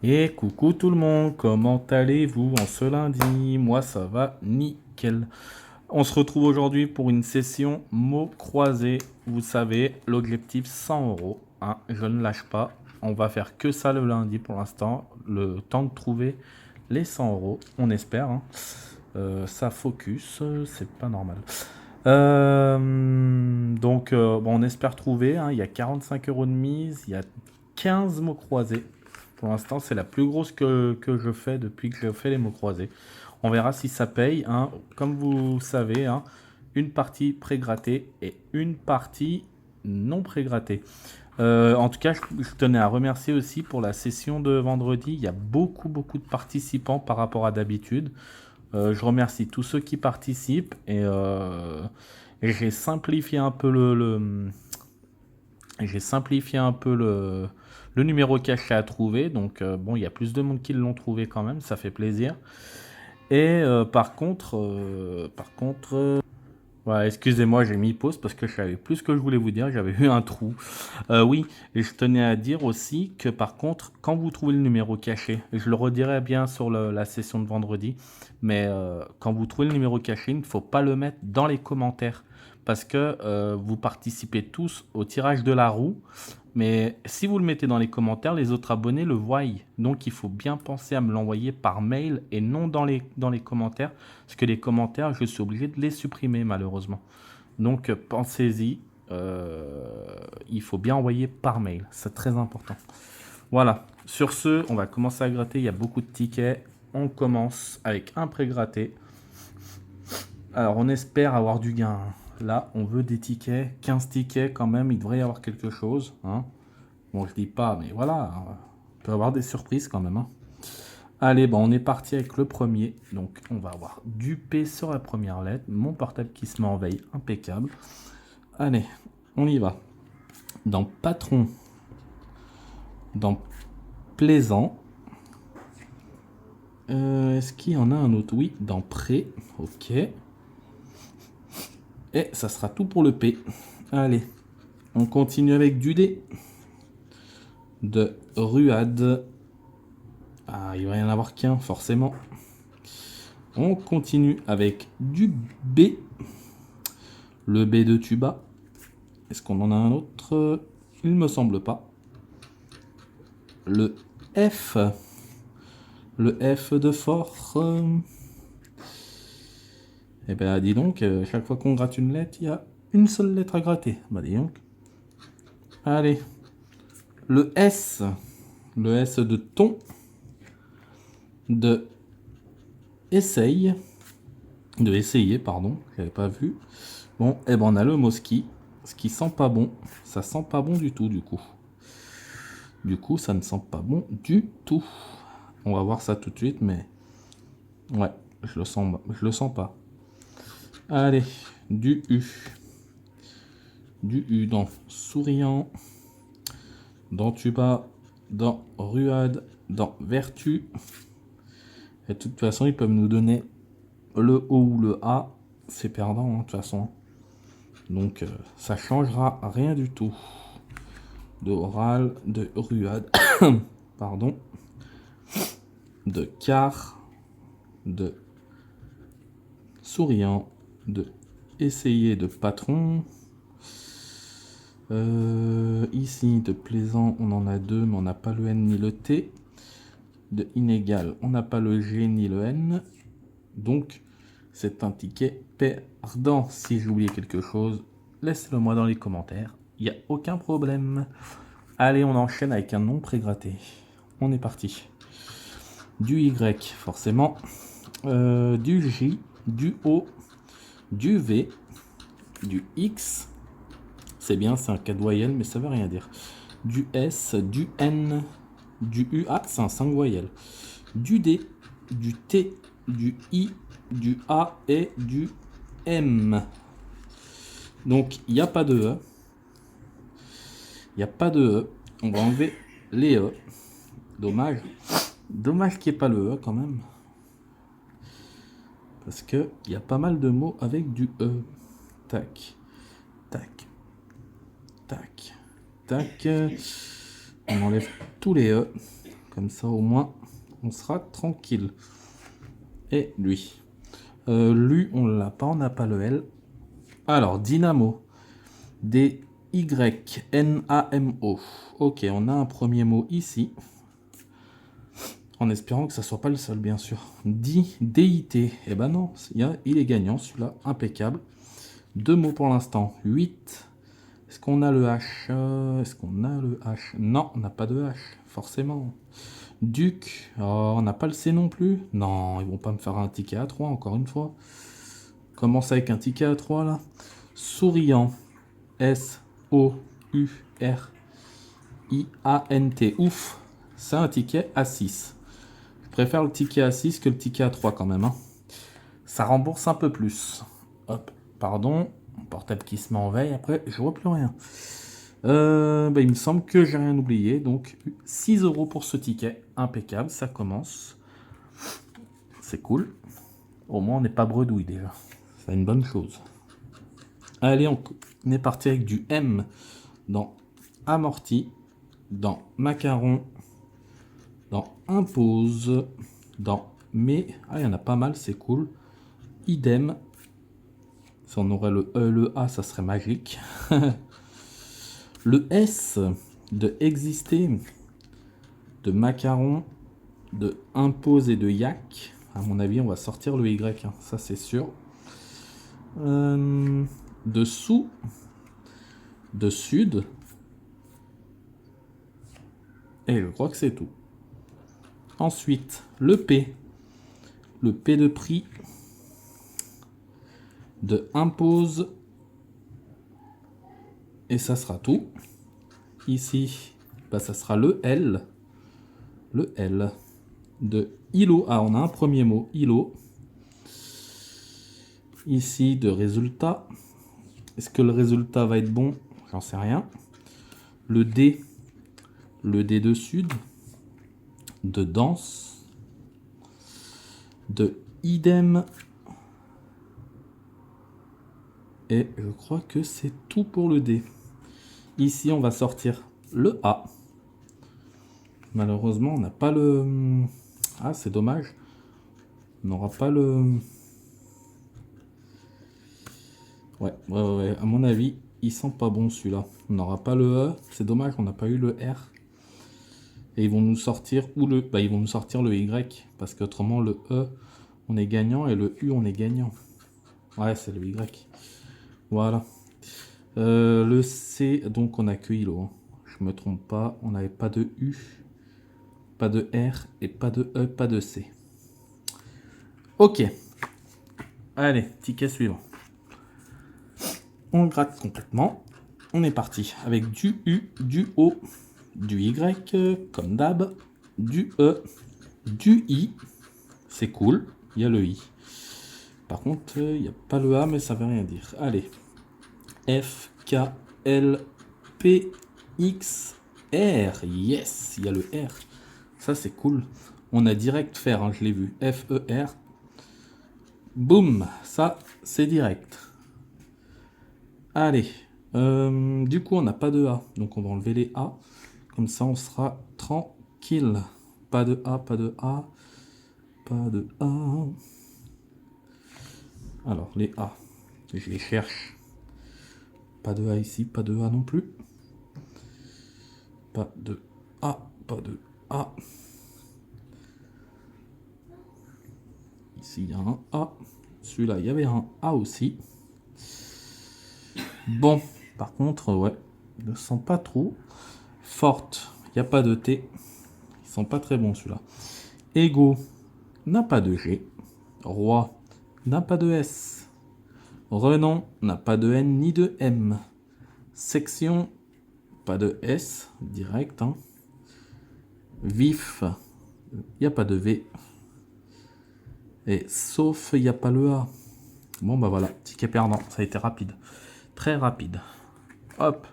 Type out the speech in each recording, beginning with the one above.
Et coucou tout le monde, comment allez-vous en ce lundi? Moi ça va nickel. On se retrouve aujourd'hui pour une session mots croisés. Vous savez, l'objectif 100 euros. Hein, je ne lâche pas. On va faire que ça le lundi pour l'instant. Le temps de trouver les 100 euros, on espère. Hein. Ça focus, c'est pas normal. On espère trouver. Hein, il y a 45 euros de mise, il y a 15 mots croisés. Pour l'instant, c'est la plus grosse que je fais depuis que je fais les mots croisés. On verra si ça paye. Hein. Comme vous savez, hein, une partie pré-grattée et une partie non pré-grattée. En tout cas, je tenais à remercier aussi pour la session de vendredi. Il y a beaucoup de participants par rapport à d'habitude. Je remercie tous ceux qui participent et j'ai simplifié un peu j'ai simplifié un peu le numéro caché à trouver. Donc bon, il y a plus de monde qui l'ont trouvé quand même, ça fait plaisir. Et voilà, excusez-moi, j'ai mis pause parce que je savais plus ce que je voulais vous dire, j'avais eu un trou. Oui, et je tenais à dire aussi que par contre, quand vous trouvez le numéro caché, je le redirai bien sur la session de vendredi, mais quand vous trouvez le numéro caché, il ne faut pas le mettre dans les commentaires parce que vous participez tous au tirage de la roue. Mais si vous le mettez dans les commentaires, les autres abonnés le voient. Donc il faut bien penser à me l'envoyer par mail et non dans les commentaires. Parce que les commentaires, je suis obligé de les supprimer malheureusement. Donc pensez-y. Il faut bien envoyer par mail. C'est très important. Voilà. Sur ce, on va commencer à gratter. Il y a beaucoup de tickets. On commence avec un pré-gratté. Alors on espère avoir du gain. Là, on veut des tickets. 15 tickets quand même. Il devrait y avoir quelque chose. Hein. Bon, je dis pas, mais voilà, on peut avoir des surprises quand même. Hein. Allez, bon, on est parti avec le premier. Donc, on va avoir du P sur la première lettre. Mon portable qui se met en veille, impeccable. Allez, on y va. Dans patron, dans plaisant. Est-ce qu'il y en a un autre? Oui, dans pré. Ok. Et ça sera tout pour le P. Allez, on continue avec du D. De ruade. Ah, il va y en avoir qu'un, forcément. On continue avec du B. Le B de tuba. Est-ce qu'on en a un autre? Il me semble pas. Le F. Le F de fort. Eh ben, dis donc, chaque fois qu'on gratte une lettre, il y a une seule lettre à gratter. Bah, dis donc. Allez. Le S. Le S de ton. De essaye. De essayer, pardon. J'avais pas vu. Bon, eh ben, on a le mot ski. Ce qui sent pas bon. Ça sent pas bon du tout, du coup. Du coup, ça ne sent pas bon du tout. On va voir ça tout de suite, mais ouais, je le sens pas. Allez, du U. Du U dans souriant, dans tuba, dans ruade, dans vertu. Et de toute façon, ils peuvent nous donner le O ou le A. C'est perdant, hein, de toute façon. Donc, ça changera rien du tout. De oral, de ruade, pardon, de car, de souriant, de essayer de patron. Ici, de plaisant, on en a deux, mais on n'a pas le N ni le T. De inégal, on n'a pas le G ni le N. Donc, c'est un ticket perdant. Si j'ai oublié quelque chose, laissez-le moi dans les commentaires. Il n'y a aucun problème. Allez, on enchaîne avec un nom pré-gratté. On est parti. Du Y, forcément. Du J, du O, du V, du X. C'est bien, c'est un cas de voyelle, mais ça veut rien dire. Du S, du N, du U. Ah, c'est un 5 voyelles. Du D, du T, du I, du A et du M. Donc, il n'y a pas de E. Il n'y a pas de E. On va enlever les E. Dommage. Dommage qu'il n'y ait pas le E quand même. Parce qu'il y a pas mal de mots avec du E. Tac, tac, tac, tac. On enlève tous les E. Comme ça, au moins, on sera tranquille. Et lui. Lui, on l'a pas, on n'a pas le L. Alors, Dynamo. D-Y-N-A-M-O. Ok, on a un premier mot ici. En espérant que ça soit pas le seul, bien sûr. D-I-T. Eh ben non, il est gagnant, celui-là. Impeccable. 2 mots pour l'instant. 8. Est-ce qu'on a le H? Est-ce qu'on a le H? Non, on n'a pas de H, forcément. Duc. Oh, on n'a pas le C non plus. Non, ils vont pas me faire un ticket à 3, encore une fois. Commence avec un ticket à 3, là. Souriant. S-O-U-R-I-A-N-T. Ouf, c'est un ticket à 6. Je préfère le ticket à 6 que le ticket à 3 quand même. Hein. Ça rembourse un peu plus. Hop, pardon. Mon portable qui se met en veille. Après, je vois plus rien. Il me semble que j'ai rien oublié. Donc, 6 € pour ce ticket. Impeccable, ça commence. C'est cool. Au moins, on n'est pas bredouille déjà. C'est une bonne chose. Allez, on est parti avec du M dans amorti, dans macaron, dans impose, dans mais. Ah, il y en a pas mal, c'est cool. Idem. Si on aurait le E, le A, ça serait magique. Le S de exister, de macaron, de impose et de yak. À mon avis, on va sortir le Y, hein, ça c'est sûr. De sous, de sud. Et je crois que c'est tout. Ensuite, le P. Le P de prix, de impose. Et ça sera tout. Ici, bah, ça sera le L. Le L. De îlot. Ah, on a un premier mot, îlot. Ici, de résultat. Est-ce que le résultat va être bon? J'en sais rien. Le D. Le D de sud. De danse. De idem. Et je crois que c'est tout pour le D. Ici, on va sortir le A. Malheureusement, on n'a pas le... Ah, c'est dommage. On n'aura pas le... Ouais, à mon avis, il sent pas bon celui-là. On n'aura pas le E. C'est dommage, on n'a pas eu le R. Et ils vont nous sortir ou le... Bah, ils vont nous sortir le Y. Parce qu'autrement, le E, on est gagnant. Et le U, on est gagnant. Ouais, c'est le Y. Voilà. Le C, donc on a que ILO. Hein. Je me trompe pas. On n'avait pas de U, pas de R et pas de E, pas de C. Ok. Allez, ticket suivant. On gratte complètement. On est parti avec du U, du O, du Y, comme d'hab, du E, du I. C'est cool, il y a le I. Par contre, il n'y a pas le A, mais ça veut rien dire. Allez. F, K, L, P, X, R. Yes, il y a le R. Ça, c'est cool. On a direct faire, hein, je l'ai vu. F, E, R. Boum, ça, c'est direct. Allez. Du coup, on n'a pas de A. Donc, on va enlever les A. Comme ça, on sera tranquille. Pas de A, pas de A. Pas de A. Alors, les A. Je les cherche. Pas de A ici, pas de A non plus. Pas de A, pas de A. Ici, il y a un A. Celui-là, il y avait un A aussi. Bon, par contre, ouais, il ne sent pas trop. Forte, il n'y a pas de T. Ils sont pas très bons, celui-là. Ego n'a pas de G. Roi n'a pas de S. Renom n'a pas de N ni de M. Section, pas de S, direct. Hein. Vif, il n'y a pas de V. Et sauf, il n'y a pas le A. Bon, bah voilà, ticket perdant. Ça a été rapide. Très rapide. Hop.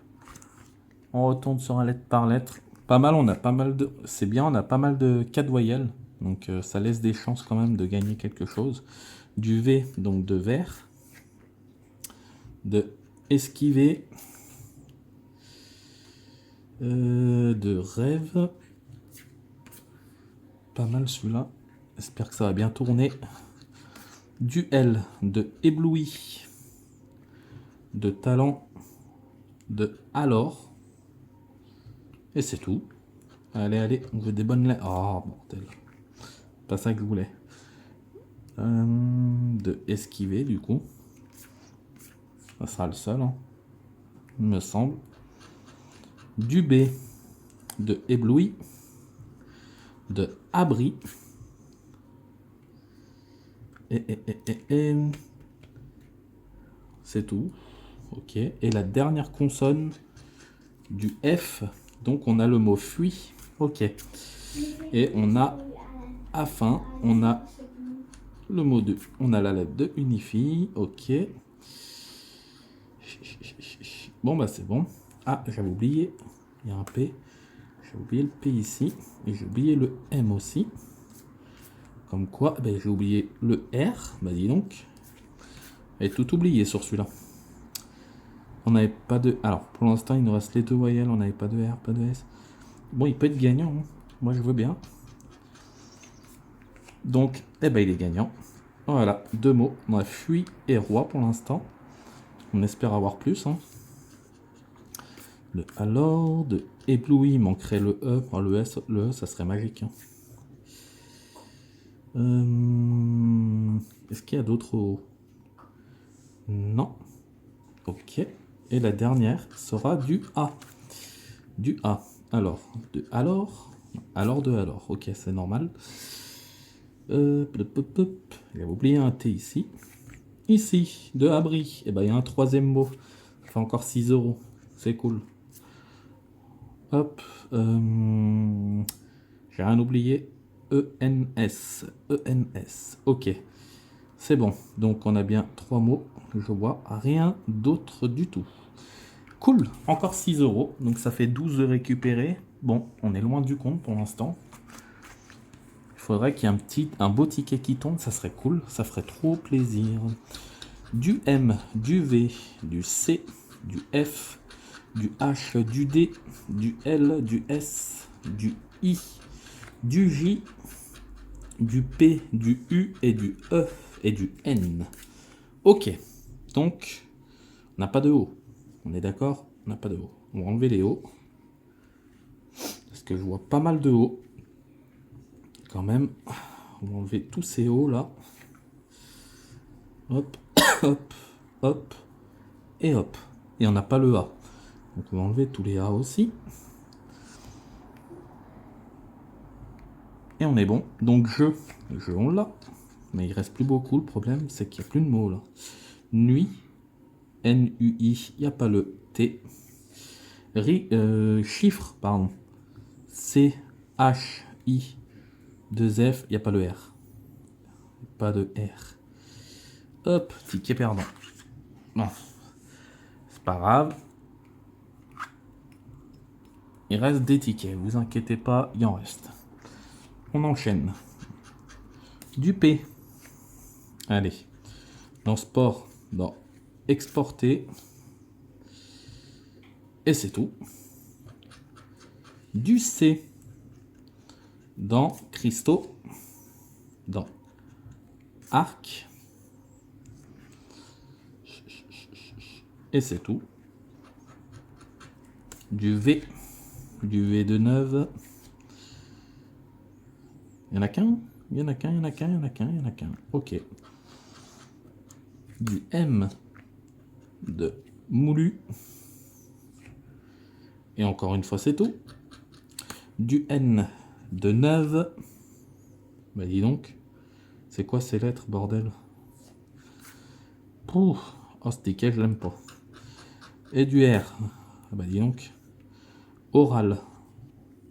On retourne sur un lettre par lettre. Pas mal, on a pas mal de... C'est bien, on a pas mal de 4 voyelles. Donc ça laisse des chances quand même de gagner quelque chose. Du V, donc de vert. De esquiver. De rêve. pas mal celui-là. J'espère que ça va bien tourner. Du L, de ébloui, de talent, de alors. Et c'est tout. Allez, allez, on veut des bonnes lettres. Oh, bordel. Pas ça que je voulais. De esquiver, du coup. Ça sera le seul, hein, il me semble. Du B, de ébloui, de abri. Et c'est tout. Ok. Et la dernière consonne du F. Donc on a le mot fuit. Ok. Et on a afin. On a le mot de. On a la lettre de unifie. Ok. Bon bah c'est bon. Ah, j'avais oublié. Il y a un P. J'ai oublié le P ici. Et j'ai oublié le M aussi. Comme quoi, ben, j'ai oublié le R. Bah dis donc. J'ai tout oublié sur celui-là. On n'avait pas de... Alors, pour l'instant, il nous reste les deux voyelles. On n'avait pas de R, pas de S. Bon, il peut être gagnant. Hein. Moi, je veux bien. Donc, eh ben, il est gagnant. Voilà, deux mots. On a fui et roi pour l'instant. On espère avoir plus. Hein. Le alors, de ébloui, il manquerait le E. Oh, le E, ça serait magique. Hein. Est-ce qu'il y a d'autres O? Non. Ok. Et la dernière sera du A. Du A. Alors, de alors. Alors de alors. Ok, c'est normal. J'ai oublié un T ici. Ici, de abri. Et ben il y a un troisième mot. Ça fait encore 6 euros. C'est cool. Hop. J'ai rien oublié. ENS. ENS. Ok. C'est bon. Donc on a bien 3 mots. Je vois rien d'autre du tout. Cool. Encore 6 euros. Donc ça fait 12 récupérés. Bon, on est loin du compte pour l'instant. Il faudrait qu'il y ait un beau ticket qui tombe. Ça serait cool. Ça ferait trop plaisir. Du M, du V, du C, du F, du H, du D, du L, du S, du I, du J, du P, du U et du E et du N. Ok, donc on n'a pas de O. On est d'accord? On n'a pas de O. On va enlever les O. Parce que je vois pas mal de O. Quand même, on va enlever tous ces O là. Hop, hop, hop, et hop. Et on n'a pas le A. Donc on va enlever tous les A aussi. Et on est bon. Donc je on l'a. Mais il reste plus beaucoup. Le problème, c'est qu'il n'y a plus de mots là. Nuit. N-U-I. Il n'y a pas le T. Chiffre, pardon. C-H-I. 2F. Il n'y a pas le R. Pas de R. Hop, ticket perdant. Bon. C'est pas grave. Il reste des tickets. Vous inquiétez pas, il en reste. On enchaîne. Du P. Allez. Dans sport, dans exporter. Et c'est tout. Du C. Dans cristaux. Dans arc. Et c'est tout. Du V. Du V de 9. Il y en a qu'un. Il y en a qu'un, il y en a qu'un, il y en a qu'un, il y en a qu'un. Ok. Du M de moulu. Et encore une fois, c'est tout. Du N de 9. Bah dis donc. C'est quoi ces lettres, bordel? Pouf. Oh, ce ticket, je l'aime pas. Et du R. Ah bah dis donc. Oral.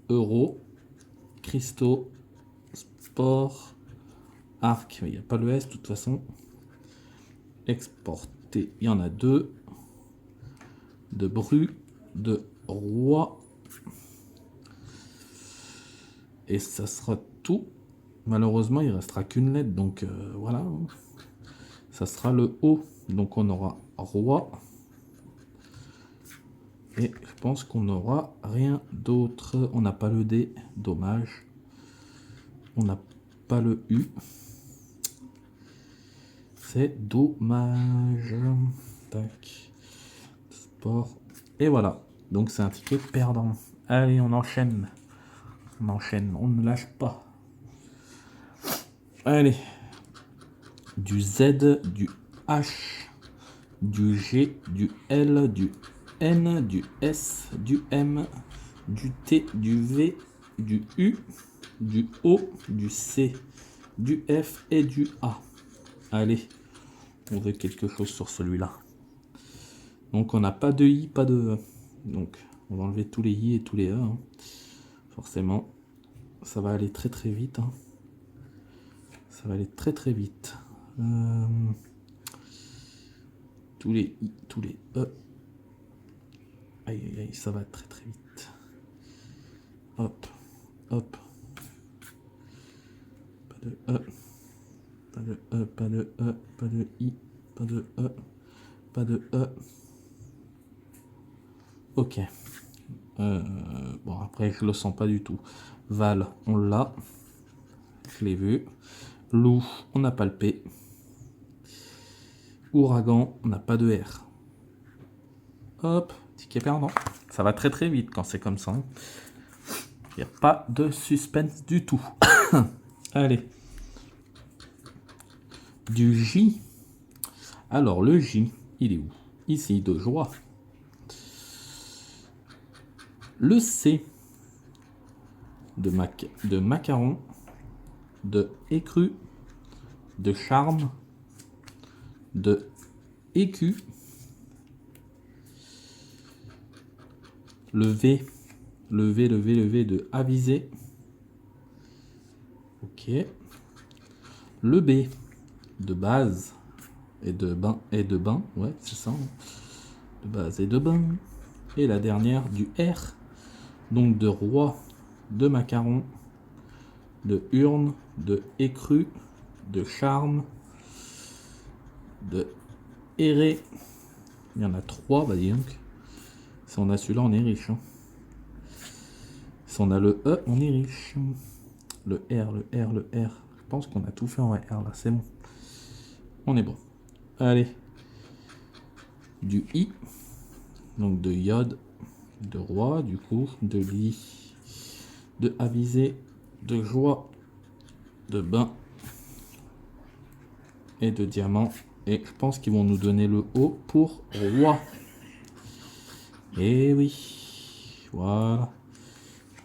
Euro. Cristaux. Sport. Arc. Il n'y a pas le S de toute façon. Exporter. Il y en a deux. De bru. De roi. Et ça sera tout. Malheureusement, il restera qu'une lettre. Donc voilà. Ça sera le O. Donc on aura roi. Et je pense qu'on n'aura rien d'autre. On n'a pas le D. Dommage. On n'a pas le U. C'est dommage. Tac. Sport. Et voilà. Donc c'est un ticket perdant. Allez, on enchaîne. On enchaîne. On ne lâche pas. Allez. Du Z, du H, du G, du L, du N, du S, du M, du T, du V, du U, du O, du C, du F et du A. Allez, on veut quelque chose sur celui-là. Donc on n'a pas de I, pas de E. Donc on va enlever tous les I et tous les E. Hein. Forcément, ça va aller très très vite. Hein. Ça va aller très très vite. Tous les I, tous les E. Aïe aïe aïe, ça va très très vite. Hop, hop. Pas de E. Pas de E, pas de E, pas de I, pas de E, pas de E. Ok. Bon, après, je le sens pas du tout. Val, on l'a. Je l'ai vu. Loup, on n'a pas le P. Ouragan, on n'a pas de R. Hop, ticket perdant. Ça va très très vite quand c'est comme ça. Il n'y a pas de suspense du tout. Allez. Du J. Alors, le J, il est où? Ici, de joie. Le C, de macaron, de écru, de charme, de écu. Le V, le V de aviser. Ok. Le B, de base et de bain, ouais, c'est ça. De base et de bain. Et la dernière, du R, donc de roi, de macaron, de urne, de écru, de charme, de erré. Il y en a 3, bah dis donc. Si on a celui-là, on est riche. Hein. Si on a le E, on est riche. Le R, le R, le R. Je pense qu'on a tout fait en R là, c'est bon. On est bon. Allez. Du I. Donc de iode, de roi, du coup, de lit, de aviser, de joie, de bain et de diamant. Et je pense qu'ils vont nous donner le O pour roi. Et oui. Voilà.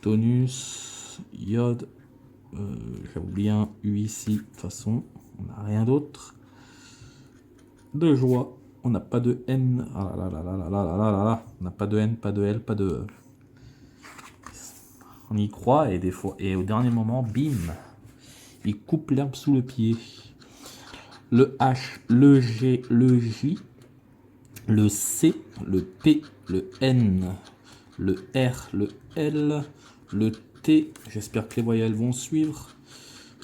Tonus, iode. J'ai oublié un U ici. De toute façon, on n'a rien d'autre. De joie. On n'a pas de N. Ah là là là là là là là là là. On n'a pas de N, pas de L, pas de E. On y croit et des fois. Et au dernier moment, bim. Il coupe l'herbe sous le pied. Le H, le G, le J, le C, le P, le N, le R, le L, le T, j'espère que les voyelles vont suivre,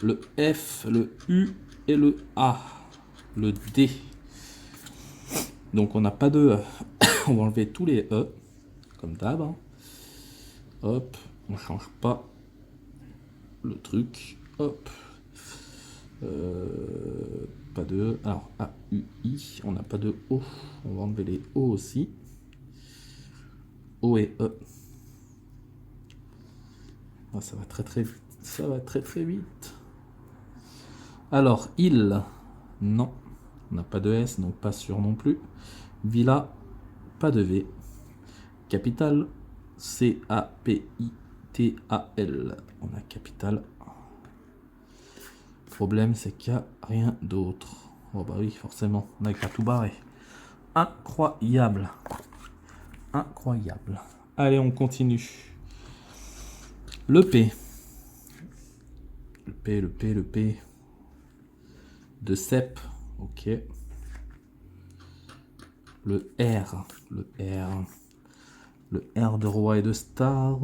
le F, le U et le A, le D. Donc on n'a pas de E. On va enlever tous les E, comme d'hab. Hein. Hop, on change pas le truc. Hop. Pas de E. Alors, A, U, I. On n'a pas de O. On va enlever les O aussi. O et E. Ah, ça va très très vite. Ça va très très vite. Alors, il. Non. On n'a pas de S, donc pas sûr non plus. Villa. Pas de V. Capitale. C-A-P-I-T-A-L. On a capitale. Le problème, c'est qu'il n'y a rien d'autre. Oh bah oui, forcément, on n'a qu'à tout barrer. Incroyable. Incroyable. Allez, on continue. Le P. Le P, le P, le P. De cep. Ok. Le R. Le R. Le R de roi et de star.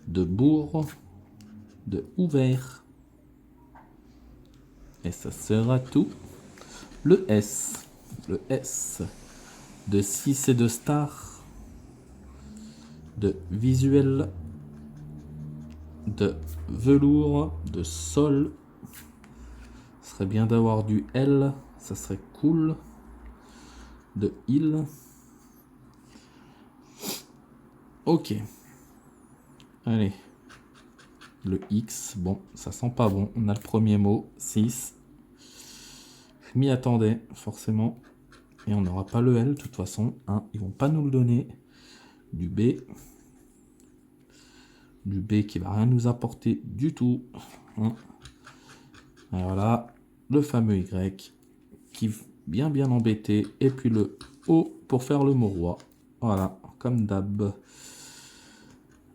De bourg. De ouvert. Et ça sera tout. Le S. Le S. De 6 et de star. De visuel. de velours, de sol. Ce serait bien d'avoir du L, ça serait cool. De il. Ok. Allez. Le X, bon, ça sent pas bon. On a le premier mot, 6. Je m'y attendais, forcément. Et on n'aura pas le L, de toute façon. Hein. Ils vont pas nous le donner. Du B. Du B qui va rien nous apporter du tout. Hein. Et voilà, le fameux Y qui bien embêté. Et puis le O pour faire le mot roi. Voilà, comme d'hab.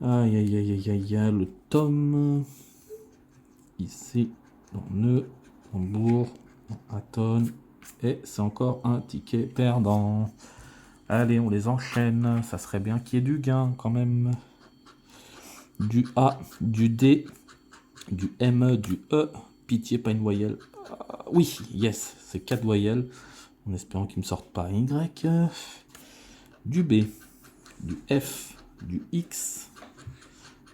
Aïe, aïe, aïe, aïe, aïe, aïe, le tome. Ici, dans nœud, en bourg, en atone. Et c'est encore un ticket perdant. Allez, on les enchaîne. Ça serait bien qu'il y ait du gain quand même. Du A, du D, du M, du E. Pitié, pas une voyelle. Oui, yes, c'est 4 voyelles. En espérant qu'ils ne me sortent pas un Y. Du B, du F, du X,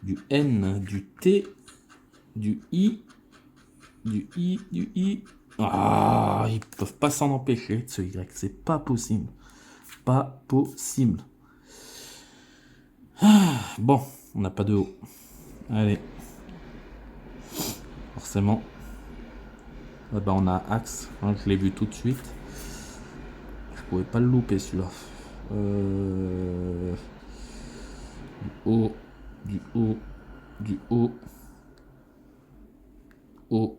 du N, du T, du I, du I. Ah, ils peuvent pas s'en empêcher, ce Y. C'est pas possible. Pas possible. Ah, bon, on n'a pas de O. Allez. Forcément. Ah bah on a axe. Hein, je l'ai vu tout de suite. Je pouvais pas le louper celui-là. Du O. Du O. Du O. O.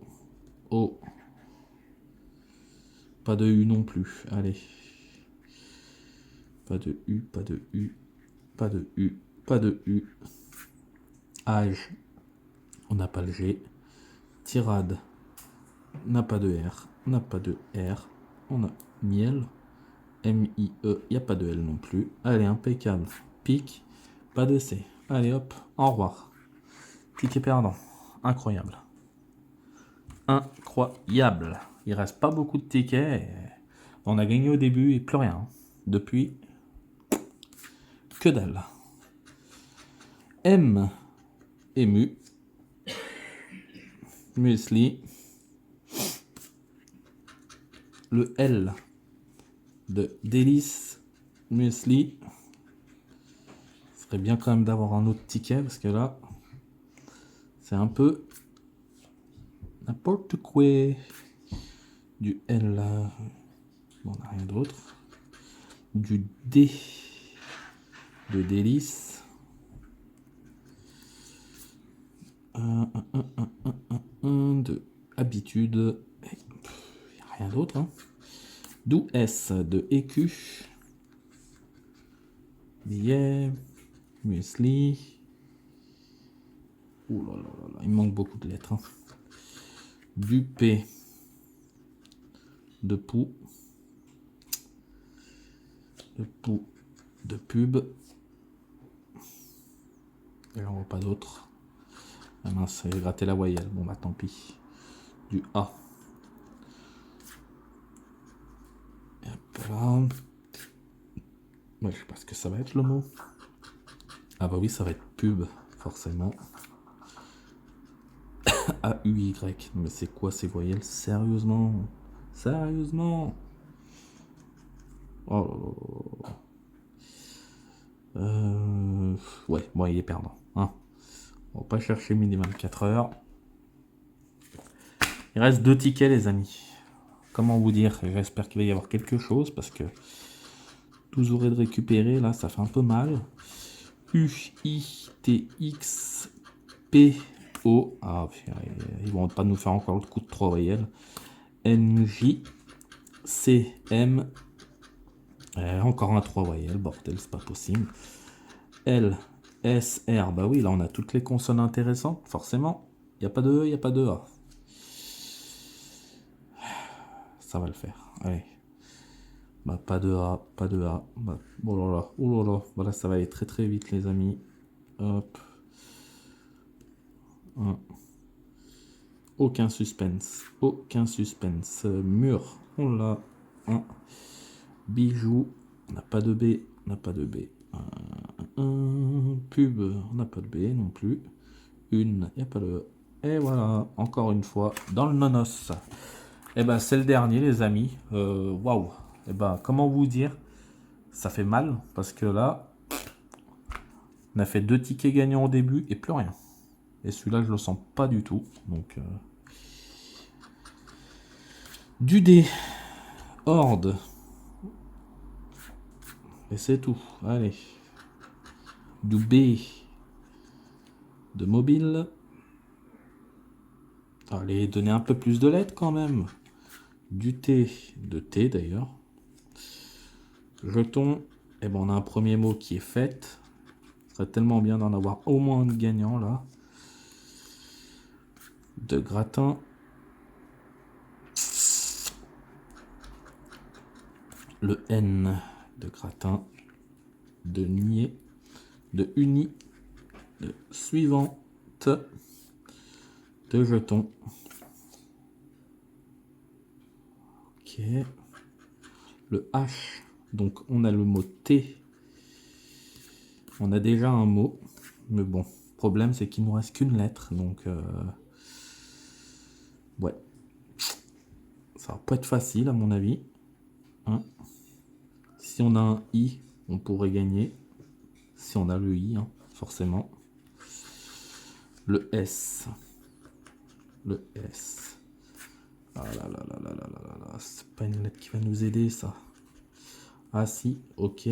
O. Pas de U non plus. Allez. Pas de U, pas de U. Pas de U. Pas de U. Âge. On n'a pas le G. Tirade. On n'a pas de R. On n'a pas de R. On a miel. M-I-E. Il n'y a pas de L non plus. Allez, impeccable. Pique. Pas de C. Allez hop. Au revoir. Ticket perdant. Incroyable. Incroyable. Il reste pas beaucoup de tickets. On a gagné au début et plus rien. Depuis, que dalle. M. Ému. Muesli. Le L de délice. Muesli. Ce serait bien quand même d'avoir un autre ticket parce que là, c'est un peu n'importe quoi. Du L. Bon, on n'a rien d'autre. Du D de délice. De habitude. Il n'y a rien d'autre. Hein. D'où S de écu. Billet. Muesli. Ouh là là là là, il manque beaucoup de lettres. Hein. Du P de pou. De pou de pub. Et j'en vois pas d'autres. Ah mince, j'ai gratté la voyelle. Bon bah tant pis. Du A. Et hop là. Ouais, je sais pas ce que ça va être le mot. Ah bah oui, ça va être pub, forcément. A-U-Y. Mais c'est quoi ces voyelles? Sérieusement? Sérieusement? Oh là là. Ouais, bon, il est perdant. Hein. On va pas chercher midi 24 heures. Il reste 2 tickets, les amis. Comment vous dire? J'espère qu'il va y avoir quelque chose parce que 12 aurez de récupérer, là, ça fait un peu mal. U, I, T, X, P, O. Ah, ils vont pas nous faire encore le coup de 3 voyelles. N, J, C, M. Encore un 3 voyelles, bordel, c'est pas possible. L, S, R. Bah oui, là, on a toutes les consonnes intéressantes, forcément. Il n'y a pas de E, il n'y a pas de A. Ça va le faire. Allez. Bah, pas de A, pas de A. Bah, oh là là, oh là là. Voilà, ça va aller très très vite, les amis. Hop. Aucun suspense. Aucun suspense. Mur, on l'a. Bijou, on n'a pas de B. On n'a pas de B. Pub, on n'a pas de B non plus. 1 et pas le... Et voilà, encore une fois, dans le nonos. Et ben c'est le dernier les amis. Waouh. Et ben comment vous dire, ça fait mal parce que là, on a fait 2 tickets gagnants au début et plus rien. Et celui-là, je le sens pas du tout. Donc, du dé. Horde. Et c'est tout. Allez. Du B. De mobile. Allez, donner un peu plus de lettres quand même. Du T. De T d'ailleurs. Jeton. Et ben on a un premier mot qui est fait. Ce serait tellement bien d'en avoir au moins un gagnant là. De gratin. Le N de gratin. De nier. De uni. De suivante. De jeton. Ok. Le H. Donc on a le mot T. On a déjà un mot. Mais bon, le problème c'est qu'il nous reste qu'une lettre. Donc ouais. Ça va pas être facile à mon avis. Hein. Si on a un I, on pourrait gagner. Si on a le I, hein, forcément. Le S. Le S. Ah là là là là là là là. C'est pas une lettre qui va nous aider ça. Ah si, ok.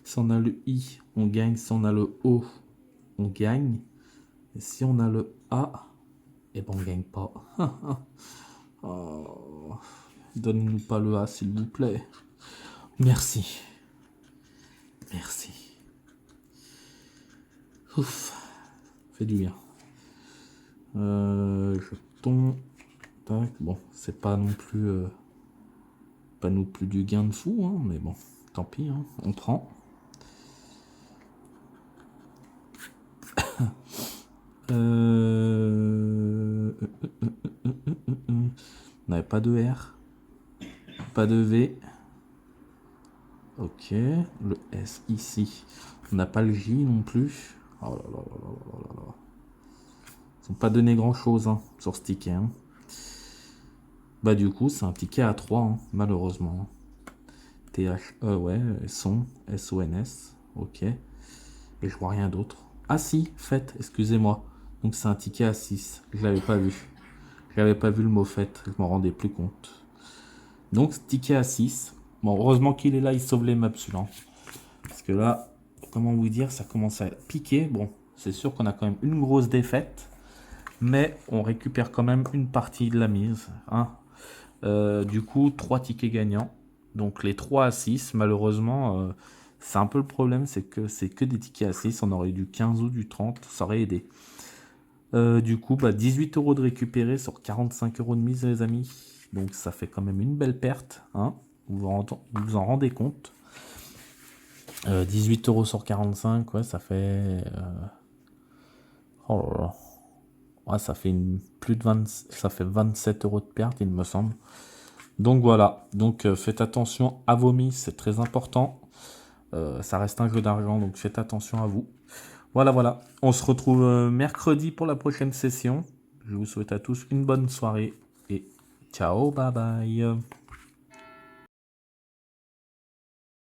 Si on a le I, on gagne. Si on a le O, on gagne. Et si on a le A, eh ben on gagne pas. Oh. Donnez-nous pas le A s'il vous plaît. Merci. Merci. Ouf. Fait du bien. Jeton. Tac. Bon, c'est pas non plus du gain de fou, hein, mais bon, tant pis, hein, on prend. On n'avait pas de R, pas de V. Ok, le S ici. On n'a pas le J non plus. Oh là là là là là là là. Ils n'ont pas donné grand chose hein, sur ce ticket. Hein. Bah du coup c'est un ticket à 3 hein, malheureusement. THE ouais, SONS, ok. Et je vois rien d'autre. Ah si, fait, excusez-moi. Donc c'est un ticket à 6. Je l'avais pas vu. Je n'avais pas vu le mot fait, je m'en rendais plus compte. Donc ticket à 6. Bon, heureusement qu'il est là, il sauve les meubles celui-là. Parce que là, comment vous dire, ça commence à piquer. Bon, c'est sûr qu'on a quand même une grosse défaite. Mais on récupère quand même une partie de la mise. Hein. Du coup, 3 tickets gagnants. Donc les 3 à 6, malheureusement, c'est un peu le problème, c'est que des tickets à 6. On aurait eu du 15 ou du 30, ça aurait aidé. Du coup, 18 € de récupérer sur 45 € de mise, les amis. Donc ça fait quand même une belle perte. Hein. Vous vous en rendez compte. 18 € sur 45, ouais, ça fait... Oh là là. Ouais, ça fait plus de 20, ça fait 27 € de perte, il me semble. Donc voilà, donc faites attention à vos mises, c'est très important. Ça reste un jeu d'argent, donc faites attention à vous. Voilà, voilà. On se retrouve mercredi pour la prochaine session. Je vous souhaite à tous une bonne soirée et ciao, bye bye.